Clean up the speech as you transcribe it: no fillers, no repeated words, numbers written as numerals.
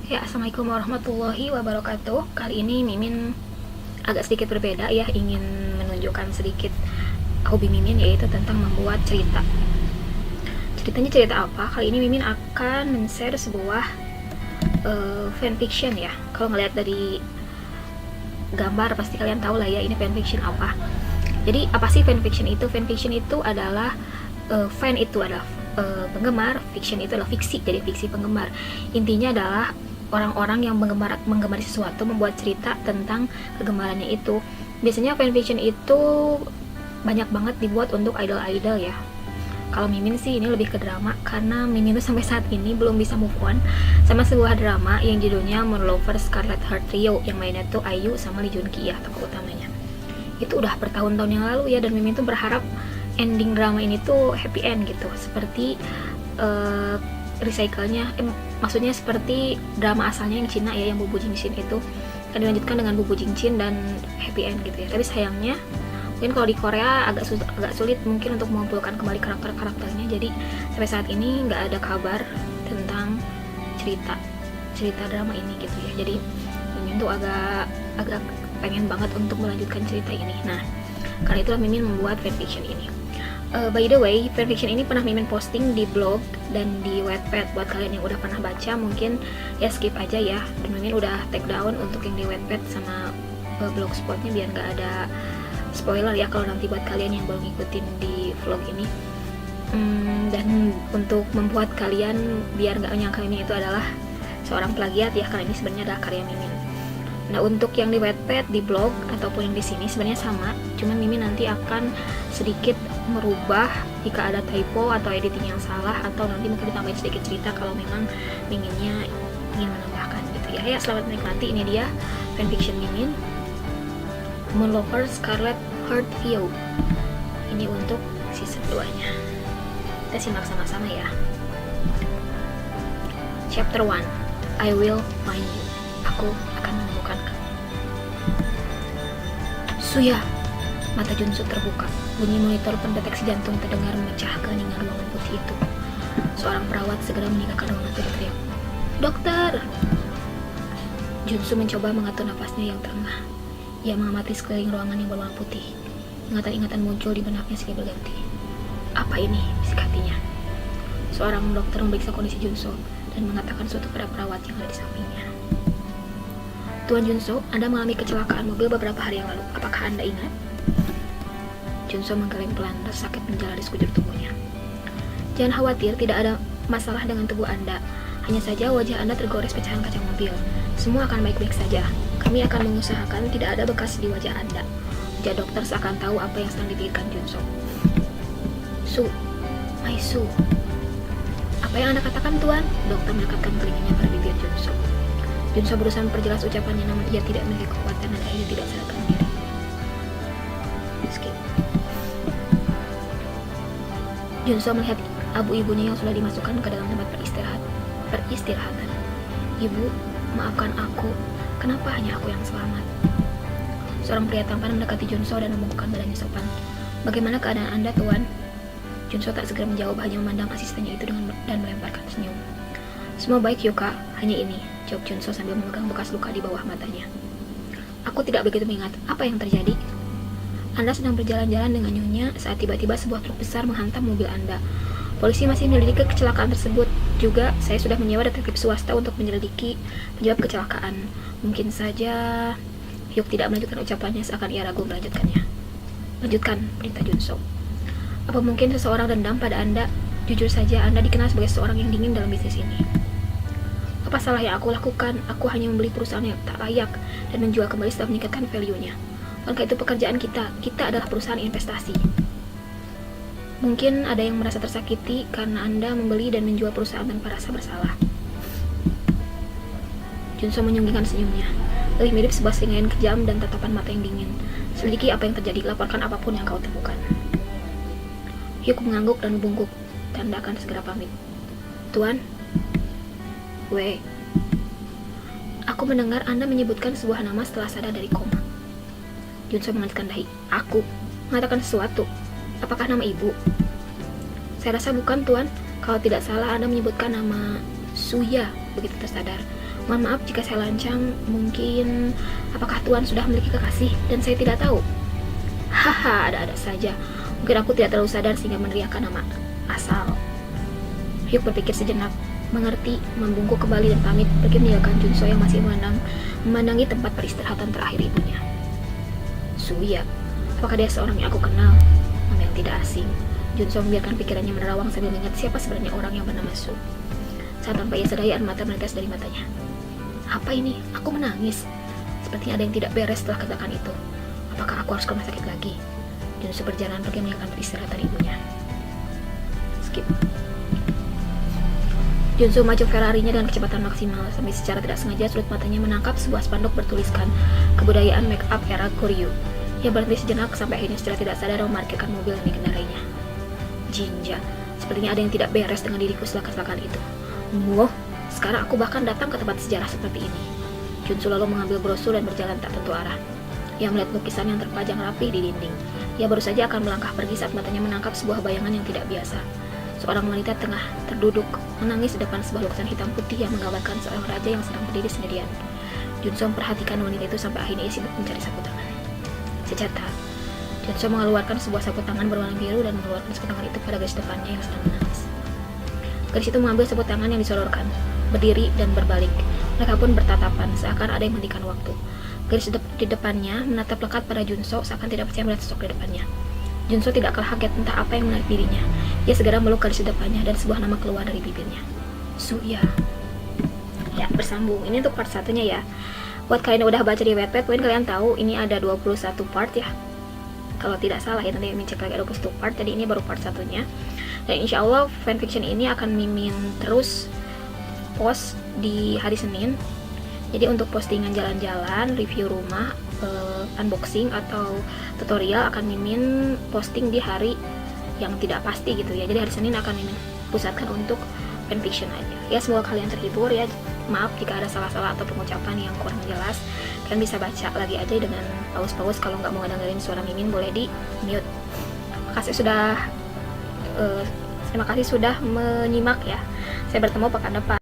Ya, Assalamualaikum warahmatullahi wabarakatuh. Kali ini Mimin agak sedikit berbeda ya, ingin menunjukkan sedikit hobi Mimin, yaitu tentang membuat cerita. Ceritanya cerita apa? Kali ini Mimin akan men-share sebuah fanfiction ya. Kalau ngeliat dari gambar pasti kalian tahu lah ya, ini fanfiction apa. Jadi apa sih fanfiction itu? Fanfiction itu adalah fan itu adalah penggemar, fiction itu adalah fiksi, jadi fiksi penggemar. Intinya adalah orang-orang yang menggemari sesuatu membuat cerita tentang kegemarannya itu. Biasanya fanfiction itu banyak banget dibuat untuk idol-idol ya. Kalau Mimin sih ini lebih ke drama, karena Mimin tuh sampai saat ini belum bisa move on sama sebuah drama yang judulnya Moon Lovers Scarlet Heart Trio, yang mainnya tuh IU sama Lee Joon-ki ya, tokoh utamanya. Itu udah bertahun-tahun yang lalu ya, dan Mimin tuh berharap ending drama ini tuh happy end gitu, seperti recycle-nya, maksudnya seperti drama asalnya yang Cina ya, yang Bubu Jingxin itu akan dilanjutkan dengan Bubu Jingxin dan happy end gitu ya. Tapi sayangnya mungkin kalau di Korea agak sulit mungkin untuk mengumpulkan kembali karakternya, jadi sampai saat ini nggak ada kabar tentang cerita drama ini gitu ya. Jadi Mimin tuh agak pengen banget untuk melanjutkan cerita ini. Nah, karena itulah Mimin membuat fanfiction ini. By the way, fanfiction ini pernah Mimin posting di blog dan di Wattpad. Buat kalian yang udah pernah baca mungkin ya skip aja ya, dan Mimin udah take down untuk yang di Wattpad sama blogspotnya biar nggak ada spoiler ya kalau nanti buat kalian yang baru ngikutin di vlog ini. Dan untuk membuat kalian biar nggak menyangka ini itu adalah seorang plagiat ya, karena ini sebenarnya adalah karya Mimin. Nah, untuk yang di Wattpad, di blog ataupun yang di sini sebenarnya sama, cuman Mimin nanti akan sedikit merubah jika ada typo atau editing yang salah, atau nanti mungkin ditambahin sedikit cerita kalau memang ingin menambahkan gitu ya. Ya, selamat menikmati. Ini dia fanfiction Mimin, Moon Lovers Scarlet Heart Trio. Ini untuk season 2-nya. Kita simak sama-sama ya. Chapter 1, I Will Find You. Aku akan menemukan kamu. Suya. Mata Junsu terbuka. Bunyi monitor pendeteksi jantung terdengar memecah keheningan ruangan putih itu. Seorang perawat segera meninggalkan ruangan itu teriak, "Dokter!" Junsu mencoba mengatur napasnya yang terengah. Ia mengamati sekeliling ruangan yang berwarna putih. Ingatan-ingatan muncul di benaknya silih berganti. "Apa ini?" bisik hatinya. Seorang dokter memeriksa kondisi Junsu dan mengatakan sesuatu pada perawat yang ada di sampingnya. "Tuan Junsu, Anda mengalami kecelakaan mobil beberapa hari yang lalu. Apakah Anda ingat?" Junsu menggeleng pelan dan sakit menjalar di sekujur tubuhnya. "Jangan khawatir, tidak ada masalah dengan tubuh Anda. Hanya saja wajah Anda tergores pecahan kaca mobil. Semua akan baik-baik saja. Kami akan mengusahakan tidak ada bekas di wajah Anda." Ujar dokter seakan tahu apa yang sedang dipikirkan Junsu. My Su. "Apa yang Anda katakan, Tuan?" Dokter mendekatkan telinganya pada bibir Junsu. Junsu berusaha memperjelas ucapannya, namun ia tidak memiliki kekuatan dan akhirnya tidak sadarkan diri. Skip. Junsu melihat abu ibunya yang sudah dimasukkan ke dalam tempat peristirahatan. "Ibu, maafkan aku. Kenapa hanya aku yang selamat?" Seorang pria tampan mendekati Junsu dan membungkukkan badannya sopan. "Bagaimana keadaan Anda, Tuan?" Junsu tak segera menjawab, hanya memandang asistennya itu dan melemparkan senyum. "Semua baik, Yuka. Hanya ini," jawab Junsu sambil memegang bekas luka di bawah matanya. "Aku tidak begitu mengingat. Apa yang terjadi?" "Anda sedang berjalan-jalan dengan nyonya saat tiba-tiba sebuah truk besar menghantam mobil Anda. Polisi masih menyelidiki kecelakaan tersebut. Juga, saya sudah menyewa detektif swasta untuk menyelidiki penyebab kecelakaan. Mungkin saja..." Hyuk tidak melanjutkan ucapannya seakan ia ragu melanjutkannya. "Lanjutkan," perintah Junsu. "Apa mungkin seseorang dendam pada Anda? Jujur saja, Anda dikenal sebagai seorang yang dingin dalam bisnis ini." "Apa salah yang aku lakukan? Aku hanya membeli perusahaan yang tak layak dan menjual kembali setelah meningkatkan value-nya. Bukankah itu pekerjaan kita? Kita adalah perusahaan investasi. Mungkin ada yang merasa tersakiti karena Anda membeli dan menjual perusahaan tanpa rasa bersalah." Junsu menyunggingkan senyumnya. Lebih mirip sebuah selingan kejam dan tatapan mata yang dingin. "Selidiki apa yang terjadi, laporkan apapun yang kau temukan." Hyuk mengangguk dan membungkuk, tanda akan segera pamit. "Tuan?" Aku mendengar Anda menyebutkan sebuah nama setelah sadar dari koma." Junsu mengerutkan dahi. "Aku? Mengatakan sesuatu? Apakah nama ibu?" "Saya rasa bukan, Tuan. Kalau tidak salah Anda menyebutkan nama Suya," begitu tersadar. Mohon maaf jika saya lancang, mungkin apakah Tuan sudah memiliki kekasih dan saya tidak tahu? Haha, ada-ada saja. Mungkin aku tidak terlalu sadar sehingga meneriakkan nama asal. Hyuk berpikir sejenak, mengerti, membungkuk kembali dan pamit pergi meninggalkan Junso yang masih memandangi tempat peristirahatan terakhir ibunya. Suya, apakah dia seorang yang aku kenal? Nama yang tidak asing. Junso membiarkan pikirannya menerawang sambil mengingat siapa sebenarnya orang yang bernama Su. Saat tanpa ia sadari, air mata menetes dari matanya. Apa ini? Aku menangis. Sepertinya ada yang tidak beres setelah katakan itu. Apakah aku harus ke rumah sakit lagi? Junso berjalan pergi meninggalkan peristirahatan ibunya. Skip. Junso maju Ferrarinya dengan kecepatan maksimal, sampai secara tidak sengaja sudut matanya menangkap sebuah spanduk bertuliskan kebudayaan make up era Koryu. Ia berhenti sejenak sampai akhirnya secara tidak sadar memarkirkan mobil yang dikendarainya. Jinja, sepertinya ada yang tidak beres dengan diriku setelah kecelakaan itu. Wow, sekarang aku bahkan datang ke tempat sejarah seperti ini. Junso lalu mengambil brosur dan berjalan tak tentu arah. Ia melihat lukisan yang terpajang rapi di dinding. Ia baru saja akan melangkah pergi saat matanya menangkap sebuah bayangan yang tidak biasa. Seorang wanita tengah terduduk menangis di depan sebuah lukisan hitam putih yang menggambarkan seorang raja yang sedang berdiri sendirian. Junso memperhatikan wanita itu sampai akhirnya ia sibuk mencari sapu tangan. Sejata, Junso mengeluarkan sebuah sapu tangan berwarna biru dan mengeluarkan sapu tangan itu pada gadis depannya yang sedang menangis. Gadis itu mengambil sapu tangan yang disodorkan, berdiri dan berbalik. Mereka pun bertatapan seakan ada yang menghentikan waktu. Gadis di depannya menatap lekat pada Junso seakan tidak percaya melihat sosok di depannya. Junso tidak kalah kaget entah apa yang menarik dirinya. Ia segera meluk gadis di depannya dan sebuah nama keluar dari bibirnya. Suya. Ya, bersambung. Ini untuk part satunya ya. Buat kalian yang udah baca di Wattpad, mungkin kalian tahu ini ada 21 part ya. Kalau tidak salah ya, nanti Mimin cek lagi ada 21 part. Jadi ini baru part satunya. Dan insya Allah fanfiction ini akan Mimin terus post di hari Senin. Jadi untuk postingan jalan-jalan, review rumah, unboxing atau tutorial akan Mimin posting di hari yang tidak pasti gitu ya. Jadi hari Senin akan Mimin pusatkan untuk fanfiction aja. Ya semoga kalian terhibur ya. Maaf jika ada salah-salah atau pengucapan yang kurang jelas. Kalian bisa baca lagi aja dengan paus-paus. Kalau nggak mau ngedengerin suara Mimin boleh di mute. Terima kasih sudah menyimak ya. Saya bertemu pekan depan.